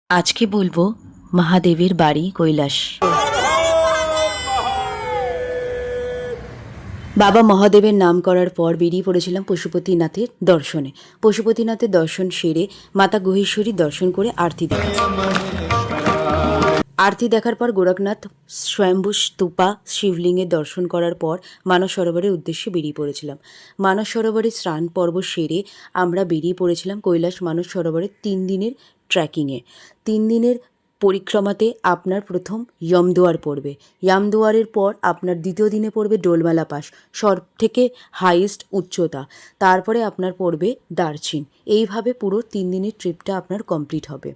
আজকে বলবো মহাদেবের বাড়ি কৈলাস। বাবা মহাদেবের নাম করার পর বেরিয়ে পড়েছিলাম পশুপতিনাথের দর্শনে। পশুপতিনাথের দর্শন সেরে মাতা গুহেশ্বরীর দর্শন করে আরতি দেখা। আরতি দেখার পর গোরখনাথ স্বয়ম্ভু স্তূপা শিবলিঙ্গের দর্শন করার পর মানস সরোবরের উদ্দেশ্যে বেরিয়ে পড়েছিলাম। মানস সরোবরে স্নান পর্ব সেরে আমরা বেরিয়ে পড়েছিলাম কৈলাস মানস সরোবরের 3 দিনের ট্রেকিংয়ে। 3 দিনের পরিক্রমাতে আপনার প্রথম যমদুয়ার পড়বে। যমদুয়ারের পর আপনার দ্বিতীয় দিনে পড়বে ডোলমালা পাস, সব থেকে হাইয়েস্ট উচ্চতা। তারপরে আপনার পড়বে দার্জিলিং। এইভাবে পুরো 3 দিনের ট্রিপটা আপনার কমপ্লিট হবে।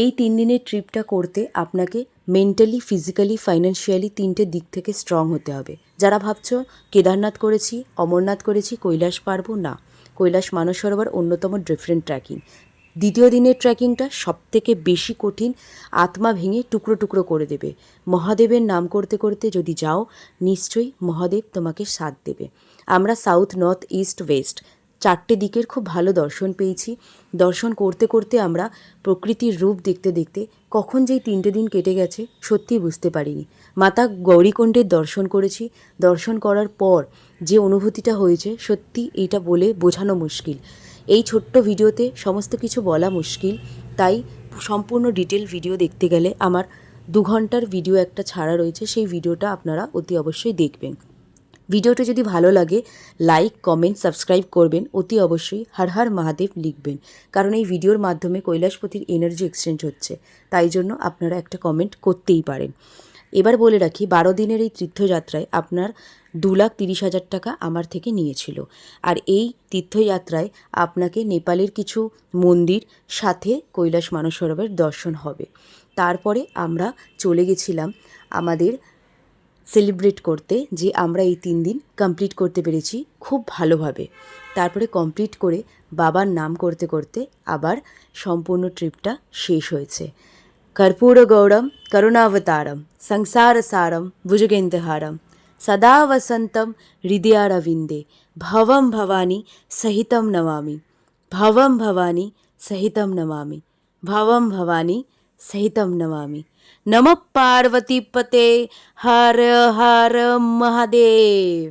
এই 3 দিনের ট্রিপটা করতে আপনাকে মেন্টালি, ফিজিক্যালি, ফাইন্যান্সিয়ালি 3টে দিক থেকে স্ট্রং হতে হবে। যারা ভাবছো কেদারনাথ করেছি, অমরনাথ করেছি, কৈলাস পারবো না, কৈলাস মানস সরোবর অন্যতম ডিফারেন্ট ট্রেকিং। দ্বিতীয় দিনের ট্রেকিংটা সবথেকে বেশি কঠিন, আত্মা ভেঙে টুকরো টুকরো করে দেবে। মহাদেবের নাম করতে করতে যদি যাও, নিশ্চয়ই মহাদেব তোমাকে সাথ দেবে। আমরা সাউথ, নর্থ, ইস্ট, ওয়েস্ট 4টে দিকের খুব ভালো দর্শন পেয়েছি। দর্শন করতে করতে আমরা প্রকৃতির রূপ দেখতে দেখতে কখন যেই 3টে দিন কেটে গেছে সত্যিই বুঝতে পারিনি। মাতা গৌরীকুণ্ডের দর্শন করেছি। দর্শন করার পর যে অনুভূতিটা হয়েছে সত্যি এইটা বলে বোঝানো মুশকিল। এই ছোট্ট ভিডিওতে সমস্ত কিছু বলা মুশকিল, তাই সম্পূর্ণ ডিটেল ভিডিও দেখতে গেলে আমার 2 ঘন্টার ভিডিও একটা ছাড়া রয়েছে, সেই ভিডিওটা আপনারা অতি অবশ্যই দেখবেন। ভিডিওটা যদি ভালো লাগে লাইক, কমেন্ট, সাবস্ক্রাইব করবেন। অতি অবশ্যই হর হর মহাদেব লিখবেন, কারণ এই ভিডিওর মাধ্যমে কৈলাসপতির এনার্জি এক্সচেঞ্জ হচ্ছে, তাই জন্য আপনারা একটা কমেন্ট করতেই পারেন। এবার বলে রাখি, 12 দিনের এই তীর্থযাত্রায় আপনার 2,30,000 টাকা আমার থেকে নিয়েছিল। আর এই তীর্থযাত্রায় আপনাকে নেপালের কিছু মন্দির সাথে কৈলাস মানস সরোবরের দর্শন হবে। তারপরে আমরা চলে গেছিলাম আমাদের সেলিব্রেট করতে যে আমরা এই 3 দিন কমপ্লিট করতে পেরেছি খুব ভালোভাবে। তারপরে কমপ্লিট করে বাবার নাম করতে করতে আবার সম্পূর্ণ ট্রিপটা শেষ হয়েছে। কর্পূর গৌরম করুণাবতারম সংসার সারম ভুজগেন্দ্রহারম সদা বসন্তম হৃদয়ারবিন্দে ভবম ভবানী সহিতম নমামি ভবম ভবানী সহিতম নমামি ভবম ভবানী সহিতম নমামি। নমঃ পার্বতীপতে হর হর মহাদেব।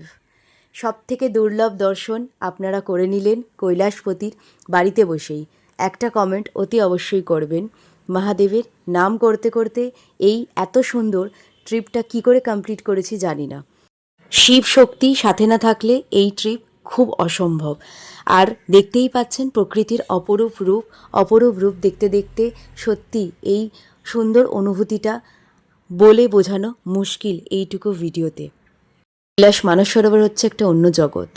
সব থেকে দুর্লভ দর্শন আপনারা করে নিলেন কৈলাসপতির বাড়িতে বসেই। একটা কমেন্ট অতি অবশ্যই করবেন। মহাদেবের নাম করতে করতে এই এত সুন্দর ট্রিপটা কি করে কমপ্লিট করেছি জানি না। শিব শক্তি সাথে না থাকলে এই ট্রিপ খুব অসম্ভব। আর দেখতেই পাচ্ছেন প্রকৃতির অপরূপ রূপ দেখতে দেখতে সত্যি এই সুন্দর অনুভূতিটা বলে বোঝানো মুশকিল এইটুকু ভিডিওতে। কৈলাস মানস সরোবর হচ্ছে একটা অন্য জগৎ।